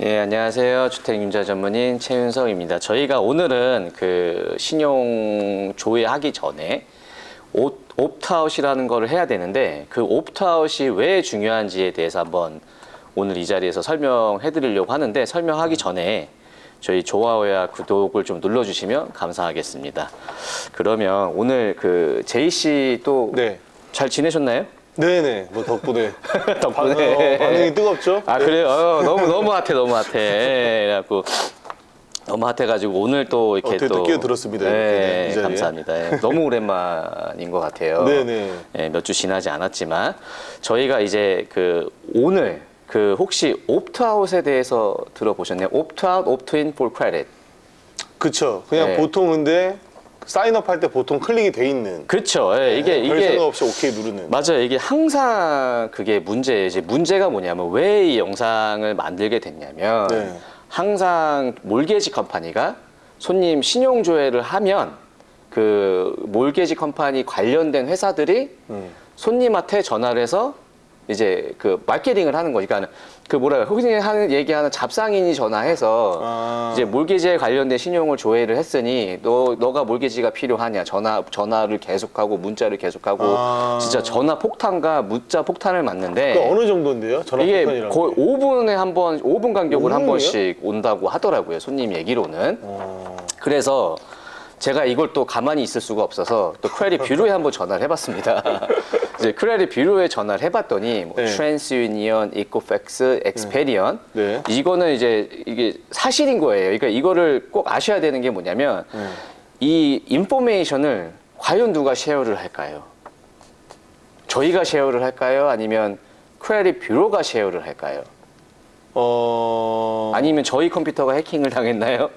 예, 안녕하세요. 주택융자 전문인 최윤석입니다. 저희가 오늘은 그 신용 조회하기 전에 옵트아웃이라는 거를 해야 되는데 그 옵트아웃이 왜 중요한지에 대해서 한번 오늘 이 자리에서 설명해 드리려고 하는데 설명하기 전에 저희 좋아요와 구독을 좀 눌러주시면 감사하겠습니다. 그러면 오늘 그 제이 씨 또 잘 지내셨나요? 네네, 뭐 덕분에 덕분에 반응이 뜨겁죠? 아 그래요? 너무 핫해 너무 핫해. 그래갖고 너무 핫해가지고 오늘 또 이렇게 또 끼어들었습니다. 네, 이 자리에. 감사합니다. 예, 너무 오랜만인 것 같아요. 네네. 예, 몇 주 지나지 않았지만 저희가 이제 그 오늘 그 혹시 옵트아웃에 대해서 들어보셨나요? 옵트아웃, 옵트인 for credit. 그쵸. 그냥 네. 보통 근데 사인업 할 때 보통 클릭이 돼 있는. 그렇죠. 예, 별 생각 없이 오케이 누르는. 맞아요. 이게 항상 그게 문제예요. 이제 문제가 뭐냐면 왜 이 영상을 만들게 됐냐면 네. 항상 몰게지 컴퍼니가 손님 신용 조회를 하면 그 몰게지 컴퍼니 관련된 회사들이 손님한테 전화를 해서 이제 그 마케팅을 하는 거니까 그러니까 그 뭐라 흔히 하는 얘기하는 잡상인이 전화해서 이제 몰게지에 관련된 신용을 조회를 했으니 너가 몰게지가 필요하냐 전화를 계속하고 문자를 계속하고 진짜 전화 폭탄과 문자 폭탄을 맞는데 그 어느 정도인데요? 전화 이게 폭탄이라는 거의 게? 5분에 한 번, 5분 간격으로 한 5분이요? 번씩 온다고 하더라고요. 손님 얘기로는. 그래서 제가 이걸 또 가만히 있을 수가 없어서 또 크레딧 뷰로에 한번 전화를 해봤습니다. 이제 크레딧 뷰로에 전화를 해봤더니 뭐 네. 트랜스유니언, 이코팩스, 엑스페리언 네. 이거는 이제 이게 사실인 거예요. 그러니까 이거를 꼭 아셔야 되는 게 뭐냐면 이 인포메이션을 과연 누가 쉐어를 할까요? 저희가 쉐어를 할까요? 아니면 크레딧 뷰로가 쉐어를 할까요? 아니면 저희 컴퓨터가 해킹을 당했나요?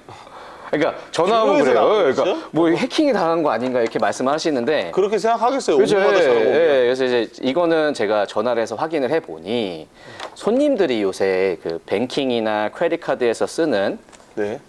그러니까 전화 오면 뷰로에서 그래요. 나온 그러니까 거죠? 뭐 해킹이 당한 거 아닌가 이렇게 말씀하시는데 그렇게 생각하겠어요. 그렇죠. 오픈마다 전화 오면. 그래서 이제 이거는 제가 전화를 해서 확인을 해보니 손님들이 요새 그 뱅킹이나 크레딧 카드에서 쓰는 네.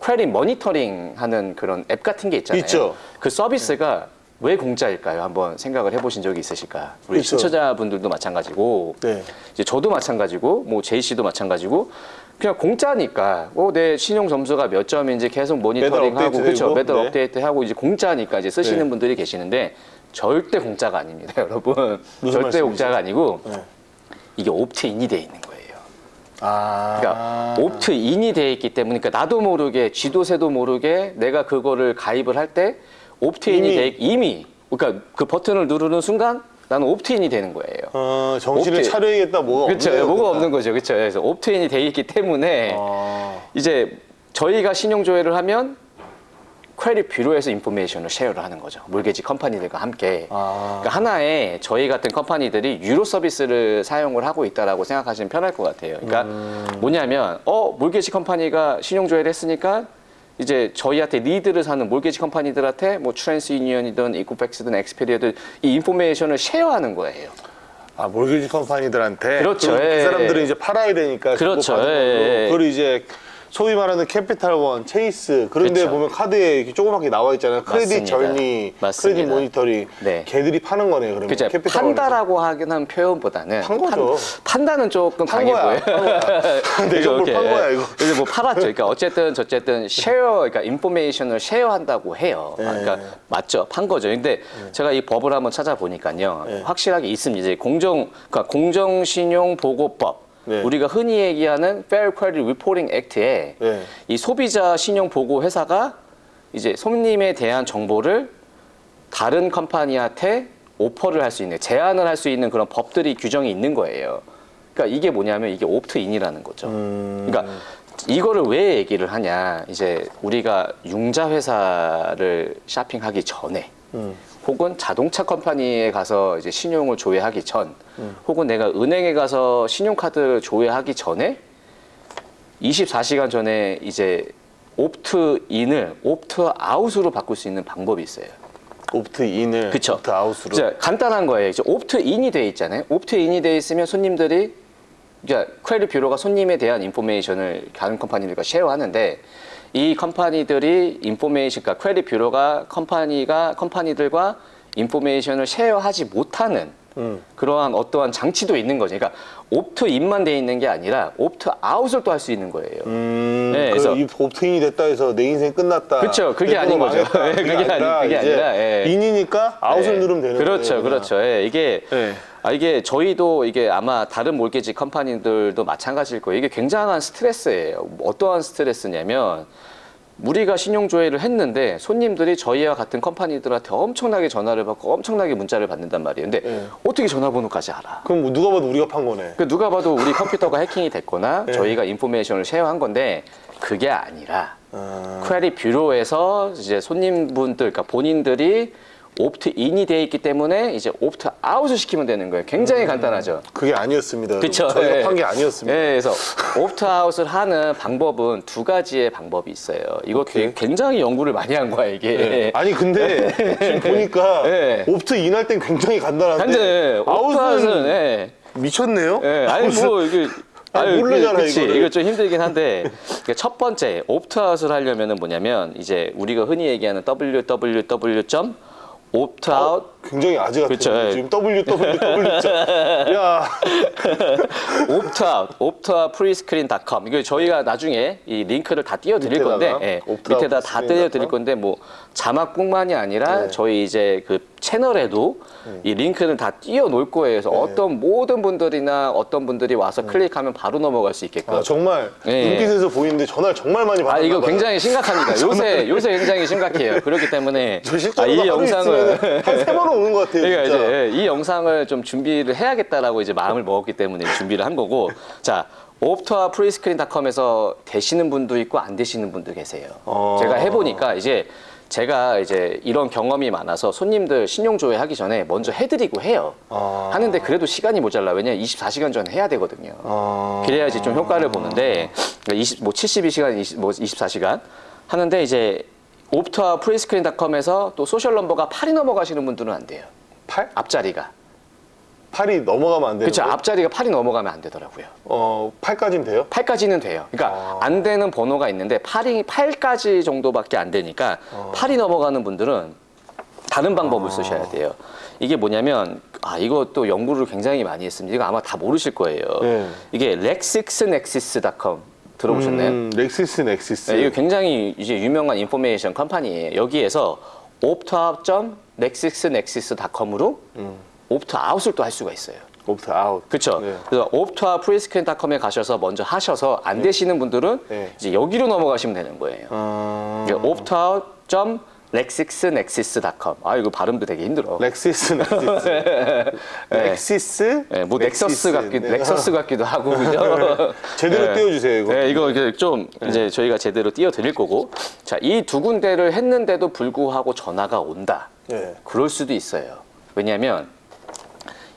크레딧 모니터링 하는 그런 앱 같은 게 있잖아요. 있죠. 그 서비스가 왜 공짜일까요? 한번 생각을 해보신 적이 있으실까? 우리 있죠. 시청자분들도 마찬가지고, 네. 이제 저도 마찬가지고, 뭐 제이 씨도 마찬가지고, 그냥 공짜니까, 내 신용 점수가 몇 점인지 계속 모니터링하고, 그렇죠? 매달 네. 업데이트하고 이제 공짜니까 이제 쓰시는 네. 분들이 계시는데 절대 공짜가 아닙니다, 여러분. 무슨 절대 말씀이세요? 공짜가 아니고 네. 이게 옵트인이 돼 있는 거예요. 아. 그러니까 옵트인이 돼 있기 때문에 그러니까 나도 모르게 쥐도 새도 모르게 내가 그거를 가입을 할 때 옵트인이 이미 그러니까 그 버튼을 누르는 순간 나는 옵트인이 되는 거예요. 정신을 옵트- 차려야겠다. 뭐가 그렇죠. 없네요. 뭐가 없는 거죠. 그렇죠. 그래서 옵트인이 돼 있기 때문에 이제 저희가 신용 조회를 하면 크레딧 뷰로에서 인포메이션을 쉐어를 하는 거죠. 몰게지 컴퍼니들과 함께. 그러니까 하나의 저희 같은 컴퍼니들이 유료 서비스를 사용을 하고 있다라고 생각하시면 편할 것 같아요. 그러니까 뭐냐면 몰게지 컴퍼니가 신용 조회를 했으니까 이제 저희한테 리드를 사는 몰게지 컴퍼니들한테 뭐 트랜스유니언이든 이코팩스든 엑스페리아든 이 인포메이션을 쉐어하는 거예요. 몰게지 컴퍼니들한테. 그렇죠. 그 예. 사람들은 이제 팔아야 되니까. 그렇죠. 그거 받은 예, 걸로. 예. 그걸 이제 소위 말하는 캐피탈원, 체이스 그런 데 그렇죠. 보면 카드에 이렇게 조그맣게 나와 있잖아요. 크레딧 맞습니다. 절니, 맞습니다. 크레딧 모니터링. 네. 걔들이 파는 거네요. 그러면. 그죠. 캐피탈원에서. 판다라고 하는 표현보다는 판 거죠. 판다는 조금 판 강해 거야. 보여요. 내 정보를 판 거야, 이거. 이제 뭐 팔았죠. 그러니까 어쨌든 쉐어, 그러니까 인포메이션을 쉐어한다고 해요. 그러니까 맞죠. 판 거죠. 근데 제가 이 법을 한번 찾아보니까요. 확실하게 있습니다. 이제 그러니까 공정신용보고법. 네. 우리가 흔히 얘기하는 Fair Credit Reporting Act에 네. 이 소비자 신용 보고 회사가 이제 손님에 대한 정보를 다른 컴퍼니한테 오퍼를 할 수 있는, 제안을 할 수 있는 그런 법들이 규정이 있는 거예요. 그러니까 이게 뭐냐면 이게 옵트인이라는 거죠. 그러니까 이거를 왜 얘기를 하냐. 이제 우리가 융자 회사를 쇼핑하기 전에 혹은 자동차 컴퍼니에 가서 이제 신용을 조회하기 전 혹은 내가 은행에 가서 신용카드를 조회하기 전에 24시간 전에 이제 옵트인을 옵트아웃으로 바꿀 수 있는 방법이 있어요. 옵트인을 그쵸. 옵트아웃으로. 이제 간단한 거예요. 이제 옵트인이 돼 있잖아요. 옵트인이 돼 있으면 손님들이 이제 크레딧 뷰로가 손님에 대한 인포메이션을 다른 컴퍼니들과 쉐어하는데 이 컴퍼니들이 인포메이션, 그러니까 크레딧 뷰로가 컴퍼니들과 인포메이션을 쉐어하지 못하는 그러한 어떠한 장치도 있는 거죠. 그러니까 옵트인만 돼 있는 게 아니라 옵트아웃을 또 할 수 있는 거예요. 네, 그래서 그래서 이 옵트인이 됐다 해서 내 인생 끝났다. 그쵸, 그게 아닌 거죠. 예, 그게 아니라, 예. 인이니까 아웃을 예. 누르면 되는 거예요. 그렇죠, 그렇죠. 예, 이게 예. 이게 저희도 이게 아마 다른 몰개지 컴퍼니들도 마찬가지일 거예요. 이게 굉장한 스트레스예요. 어떠한 스트레스냐면 우리가 신용조회를 했는데 손님들이 저희와 같은 컴퍼니들한테 엄청나게 전화를 받고 엄청나게 문자를 받는단 말이에요. 근데 예. 어떻게 전화번호까지 알아? 그럼 뭐 누가 봐도 우리가 판 거네. 그 누가 봐도 우리 컴퓨터가 해킹이 됐거나 예. 저희가 인포메이션을 쉐어한 건데 그게 아니라 아, 크레딧 뷰로에서 이제 손님분들, 그러니까 본인들이 옵트인이 돼 있기 때문에 이제 옵트아웃을 시키면 되는 거예요. 굉장히 간단하죠. 그게 아니었습니다. 그쵸. 저희가 예. 판 게 아니었습니다. 예, 그래서 옵트아웃을 하는 방법은 두 가지의 방법이 있어요. 이거 굉장히 연구를 많이 한 거야, 이게. 예. 아니 근데 지금 보니까 예. 옵트인 할 땐 굉장히 간단한데 근데 옵트아웃은 아웃은 예. 미쳤네요. 예, 아니 아웃은 뭐 이게 모르잖아, 그치. 이거를. 이거 좀 힘들긴 한데 그러니까 첫 번째 옵트아웃을 하려면은 뭐냐면 이제 우리가 흔히 얘기하는 www.optout 굉장히 아재 같아요. 그쵸, 예. 지금 www. 야, optoutprescreen.com 이거 저희가 나중에 이 링크를 다 띄워드릴 밑에다가? 건데 예, 밑에다 다 띄워드릴 건데 뭐 자막뿐만이 아니라 네. 저희 이제 그 채널에도 이 링크를 다 띄워놓을 거예요. 그래서 어떤 모든 분들이나 어떤 분들이 와서 클릭하면 바로 넘어갈 수 있게끔. 아, 정말 예. 눈빛에서 보이는데 전화를 정말 많이 받았나 이거 봐요. 굉장히 심각합니다. 요새 굉장히 심각해요. 그렇기 때문에 저 실제로 이 하루 영상을 있으면 한 3번 오는 것 같아요. 그러니까 진짜. 이제 이 영상을 좀 준비를 해야겠다라고 이제 마음을 먹었기 때문에 준비를 한 거고. 자, optoutprescreen.com에서 되시는 분도 있고 안 되시는 분도 계세요. 제가 해보니까 제가 이제 이런 경험이 많아서 손님들 신용조회 하기 전에 먼저 해드리고 해요. 하는데 그래도 시간이 모자라. 왜냐 24시간 전에 해야 되거든요. 그래야지 좀 효과를 보는데 72시간, 24시간 하는데 이제 optoutprescreen.com에서 또 소셜 넘버가 8이 넘어가시는 분들은 안 돼요. 8? 앞자리가. 8이 넘어가면 안 되는 그렇죠. 거예요? 앞자리가 8이 넘어가면 안 되더라고요. 8까지는 돼요? 8까지는 돼요. 그러니까 안 되는 번호가 있는데 8까지 정도밖에 안 되니까 8이 넘어가는 분들은 다른 방법을 쓰셔야 돼요. 이게 뭐냐면 이거 또 연구를 굉장히 많이 했습니다. 이거 아마 다 모르실 거예요. 네. 이게 lexisnexis.com 들어보셨나요? 렉시스 넥시스. 네, 이거 굉장히 이제 유명한 인포메이션 컴퍼니예요. 여기에서 optout.lexisnexis.com으로 옵트아웃을 또 할 수가 있어요. 옵트 아웃. 그렇죠. 네. 그래서 optoutprescreen.com에 가셔서 먼저 하셔서 안 되시는 분들은 네. 이제 여기로 넘어가시면 되는 거예요. optout.lexisnexis.com. 이거 발음도 되게 힘들어. 렉시스 넥시스. 렉시스? 네, 뭐 넥서스 같기도 하고 그죠? 제대로 띄워주세요, 이거. 네, 이거 좀 이제 저희가 제대로 띄워드릴 거고. 자, 이 두 군데를 했는데도 불구하고 전화가 온다. 네. 그럴 수도 있어요. 왜냐하면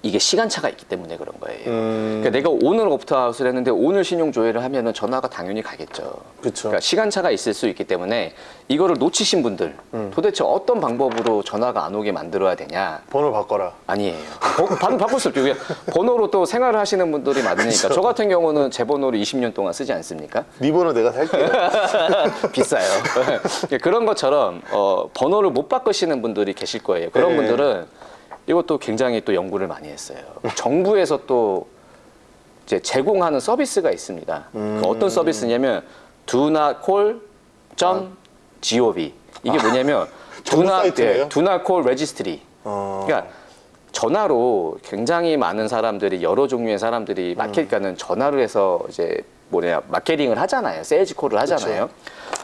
이게 시간차가 있기 때문에 그런 거예요. 그러니까 내가 오늘 옵트아웃을 했는데 오늘 신용조회를 하면은 전화가 당연히 가겠죠. 그쵸. 그러니까 시간차가 있을 수 있기 때문에 이거를 놓치신 분들 도대체 어떤 방법으로 전화가 안 오게 만들어야 되냐? 번호 바꿔라. 아니에요. 바꿀 수 없죠. 그냥 번호로 또 생활을 하시는 분들이 많으니까 저 같은 경우는 제 번호를 20년 동안 쓰지 않습니까? 네 번호 내가 살게요. 비싸요. 그런 것처럼 번호를 못 바꾸시는 분들이 계실 거예요. 그런 네. 분들은 이것도 굉장히 또 연구를 많이 했어요. 정부에서 또 이제 제공하는 서비스가 있습니다. 그 어떤 서비스냐면 donotcall.gov 이게 뭐냐면 정부 사이트예요? do not call registry. 그러니까 전화로 굉장히 많은 사람들이 여러 종류의 사람들이 마켓가는 전화를 해서 이제 마케팅을 하잖아요. 세일즈 콜을 하잖아요.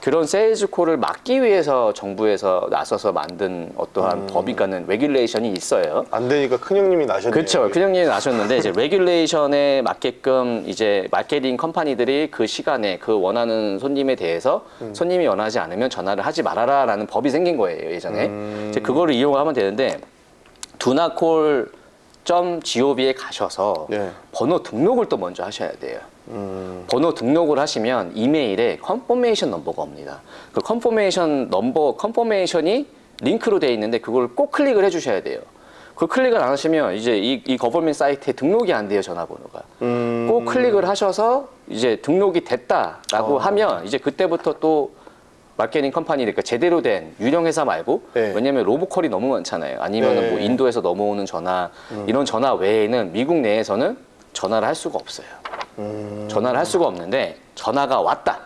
그런 세일즈 콜을 막기 위해서 정부에서 나서서 만든 어떠한 법이가는 레귤레이션이 있어요. 안 되니까 큰형님이 나셨네요. 그렇죠. 큰형님이 나셨는데 이제 레귤레이션에 맞게끔 이제 마케팅 컴퍼니들이 그 시간에 그 원하는 손님에 대해서 손님이 원하지 않으면 전화를 하지 말아라라는 법이 생긴 거예요. 예전에. 이제 그거를 이용하면 되는데 doNotCall.gov에 가셔서 네. 번호 등록을 또 먼저 하셔야 돼요. 번호 등록을 하시면 이메일에 컨포메이션 넘버가 옵니다. 그 컨포메이션이 링크로 되어 있는데 그걸 꼭 클릭을 해주셔야 돼요. 그 클릭을 안 하시면 이제 이 거버먼트 사이트에 등록이 안 돼요, 전화번호가. 꼭 클릭을 하셔서 이제 등록이 됐다라고 하면 이제 그때부터 또 마케팅 컴퍼니니까 제대로 된 유령 회사 말고 네. 왜냐면 로보콜이 너무 많잖아요. 아니면은 네. 뭐 인도에서 넘어오는 전화 이런 전화 외에는 미국 내에서는 전화를 할 수가 없어요. 전화를 할 수가 없는데 전화가 왔다.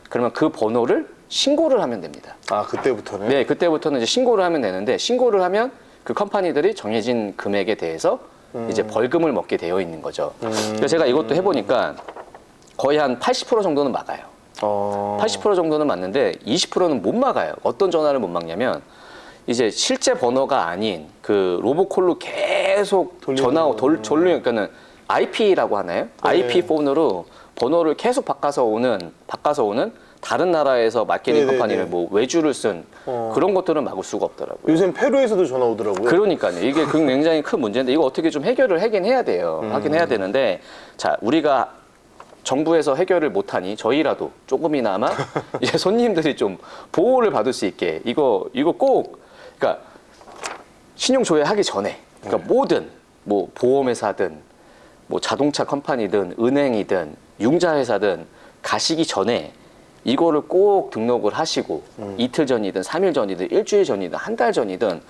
그러면 그 번호를 신고를 하면 됩니다. 아, 그때부터는? 네, 그때부터는 이제 신고를 하면 되는데 신고를 하면 그 컴퍼니들이 정해진 금액에 대해서 이제 벌금을 먹게 되어 있는 거죠. 그래서 제가 이것도 해보니까 거의 한 80% 정도는 막아요. 80% 정도는 맞는데 20%는 못 막아요. 어떤 전화를 못 막냐면 이제 실제 번호가 아닌 그 로보콜로 계속 그러니까는 IP라고 하나요? IP 폰으로 번호를 계속 바꿔서 오는 다른 나라에서 마케팅 네네네. 컴퍼니를 뭐 외주를 쓴 그런 것들은 막을 수가 없더라고요. 요즘 페루에서도 전화 오더라고요. 그러니까요. 이게 굉장히 큰 문제인데 이거 어떻게 좀 해결을 하긴 해야 돼요. 하긴 해야 되는데 자, 우리가 정부에서 해결을 못하니 저희라도 조금이나마 이제 손님들이 좀 보호를 받을 수 있게 이거 꼭 그러니까 신용 조회하기 전에 그러니까 모든 뭐 보험회사든 뭐 자동차 컴퍼니든 은행이든 융자회사든 가시기 전에 이거를 꼭 등록을 하시고 이틀 전이든 3일 전이든 일주일 전이든 한 달 전이든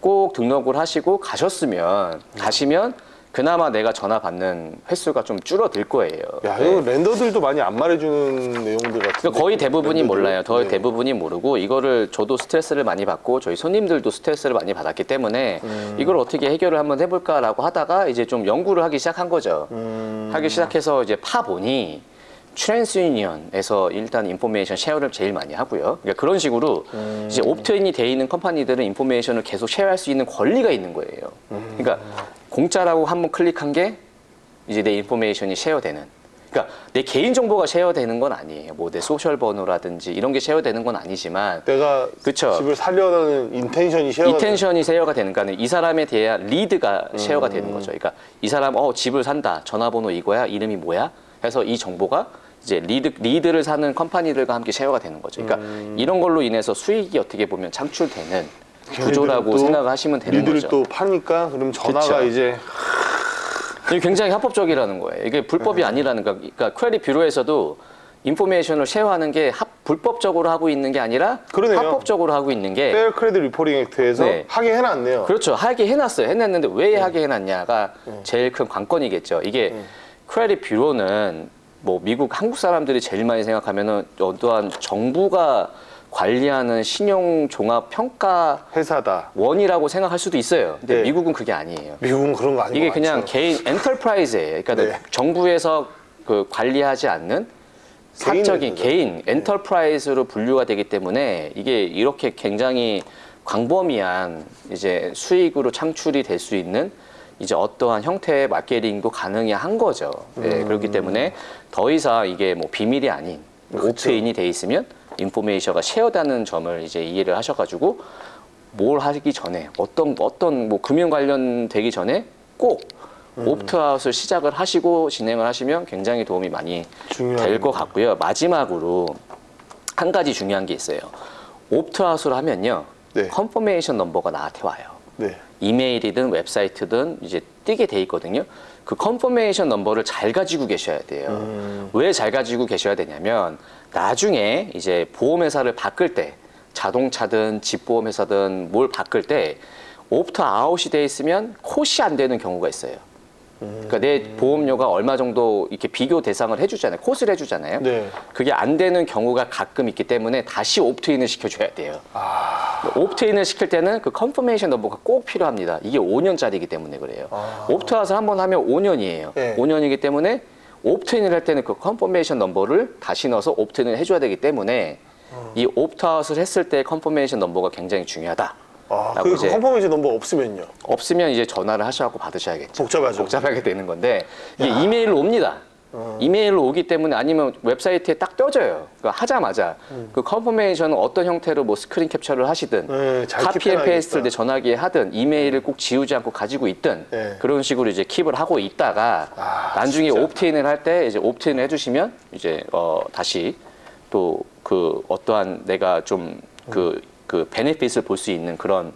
꼭 등록을 하시고 가시면 그나마 내가 전화 받는 횟수가 좀 줄어들 거예요. 야, 네. 이거 랜더들도 많이 안 말해주는 내용들 같은데. 그러니까 거의 대부분이 랜더들. 몰라요. 거의 네. 대부분이 모르고 이거를 저도 스트레스를 많이 받고 저희 손님들도 스트레스를 많이 받았기 때문에 이걸 어떻게 해결을 한번 해볼까라고 하다가 이제 좀 연구를 하기 시작한 거죠. 하기 시작해서 이제 파보니 트랜스유니언에서 일단 인포메이션 쉐어를 제일 많이 하고요. 그러니까 그런 식으로 이제 옵트인이 돼 있는 컴퍼니들은 인포메이션을 계속 쉐어할 수 있는 권리가 있는 거예요. 그러니까 공짜라고 한번 클릭한 게 이제 내 인포메이션이 쉐어되는. 그러니까 내 개인 정보가 쉐어되는 건 아니에요. 뭐 내 소셜 번호라든지 이런 게 쉐어되는 건 아니지만 내가 그쵸. 집을 살려는 인텐션이 쉐어가 인텐션이 쉐어가 되는 거는 이 사람에 대한 리드가 쉐어가 되는 거죠. 그러니까 이 사람 집을 산다. 전화번호 이거야. 이름이 뭐야? 해서 이 정보가 이제 리드를 사는 컴퍼니들과 함께 쉐어가 되는 거죠. 그러니까 이런 걸로 인해서 수익이 어떻게 보면 창출되는 구조라고 또 생각하시면 되는 리드를 거죠. 또 파니까 그럼 전화가 그쵸. 이제 이게 굉장히 합법적이라는 거예요. 이게 불법이 아니라는 거. 그러니까 퀘리 뷰로에서도 인포메이션을 쉐어하는 게 불법적으로 하고 있는 게 아니라 그러네요. 합법적으로 하고 있는 게 페어 크레딧 리포팅 액트에서 네. 하게 해놨네요. 그렇죠. 하게 해놨어요. 해놨는데 왜 하게 해놨냐가 제일 큰 관건이겠죠. 이게 크레딧 뷰로는 뭐 미국 한국 사람들이 제일 많이 생각하면은 어떠한 정부가 관리하는 신용 종합 평가 회사다. 원이라고 생각할 수도 있어요. 근데 네. 미국은 그게 아니에요. 미국은 그런 거 아닌 이게 것 그냥 같죠. 개인 엔터프라이즈예요. 그러니까 네. 정부에서 그 관리하지 않는 사적인 개인회사죠. 개인 엔터프라이즈로 분류가 되기 때문에 이게 이렇게 굉장히 광범위한 이제 수익으로 창출이 될 수 있는 이제 어떠한 형태의 마케팅도 가능한 거죠. 네, 그렇기 때문에 더 이상 이게 뭐 비밀이 아닌 오프인이 돼 있으면 인포메이션가 쉐어되는 점을 이제 이해를 하셔가지고 뭘 하기 전에 어떤 뭐 금융 관련되기 전에 꼭 옵트아웃을 시작을 하시고 진행을 하시면 굉장히 도움이 많이 될 것 같고요. 마지막으로 한 가지 중요한 게 있어요. 옵트아웃을 하면요, 네. 컨퍼메이션 넘버가 나한테 와요. 네. 이메일이든 웹사이트든 이제 뜨게 돼 있거든요. 그 컨퍼메이션 넘버를 잘 가지고 계셔야 돼요. 왜 잘 가지고 계셔야 되냐면 나중에 이제 보험회사를 바꿀 때 자동차든 집보험회사든 뭘 바꿀 때 옵트 아웃이 돼 있으면 콧이 안 되는 경우가 있어요. 그러니까 내 보험료가 얼마 정도 이렇게 비교 대상을 해주잖아요. 콧을 해주잖아요. 네. 그게 안 되는 경우가 가끔 있기 때문에 다시 옵트인을 시켜줘야 돼요. 옵트인을 시킬 때는 그 컨퍼메이션 넘버가 꼭 필요합니다. 이게 5년짜리이기 때문에 그래요. 옵트아웃을 한번 하면 5년이에요. 네. 5년이기 때문에 옵트인을 할 때는 그 컨퍼메이션 넘버를 다시 넣어서 옵트인을 해줘야 되기 때문에 이 옵트아웃을 했을 때 컨퍼메이션 넘버가 굉장히 중요하다. 라고 그 이제 컨퍼메이션 넘버 없으면요? 없으면 이제 전화를 하셔갖고 받으셔야겠죠. 복잡하죠. 복잡하게 되는 건데 이게 이메일로 옵니다. 이메일로 오기 때문에 아니면 웹사이트에 딱 떠져요. 그러니까 하자마자 그 컨퍼메이션은 어떤 형태로 뭐 스크린 캡처를 하시든 네, 잘 카피 앤 킵해놔야겠다. 페이스트를 내 전화기에 하든 이메일을 꼭 지우지 않고 가지고 있든 네. 그런 식으로 이제 킵을 하고 있다가 나중에 진짜. 옵트인을 할 때 이제 옵트인을 해주시면 이제 다시 또 그 어떠한 내가 좀 그 베네핏을 볼 수 있는 그런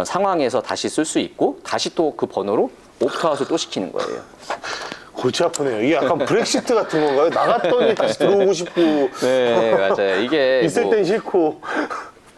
상황에서 다시 쓸 수 있고 다시 또 그 번호로 옵트아웃을 또 시키는 거예요. 골치 아프네요. 이게 약간 브렉시트 같은 건가요? 나갔더니 다시 들어오고 싶고 네, 맞아요. 이게 있을 뭐 땐 싫고.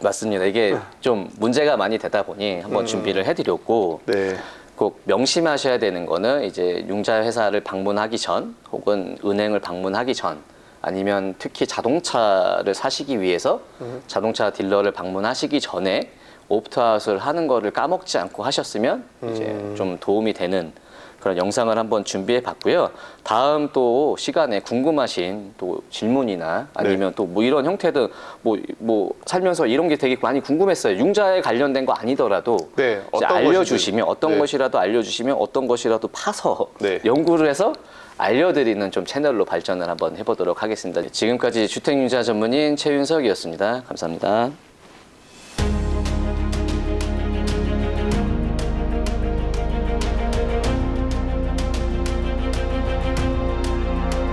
맞습니다. 이게 좀 문제가 많이 되다 보니 한번 준비를 해드렸고 네. 꼭 명심하셔야 되는 거는 이제 융자 회사를 방문하기 전 혹은 은행을 방문하기 전 아니면 특히 자동차를 사시기 위해서 자동차 딜러를 방문하시기 전에 옵트아웃을 하는 거를 까먹지 않고 하셨으면 이제 좀 도움이 되는 그런 영상을 한번 준비해 봤고요. 다음 또 시간에 궁금하신 또 질문이나 아니면 또 뭐 이런 형태든 뭐 살면서 이런 게 되게 많이 궁금했어요. 융자에 관련된 거 아니더라도 네, 이제 어떤 알려주시면 어떤 네. 것이라도 알려주시면 어떤 것이라도 파서 네. 연구를 해서 알려드리는 좀 채널로 발전을 한번 해보도록 하겠습니다. 지금까지 주택융자 전문인 최윤석이었습니다. 감사합니다.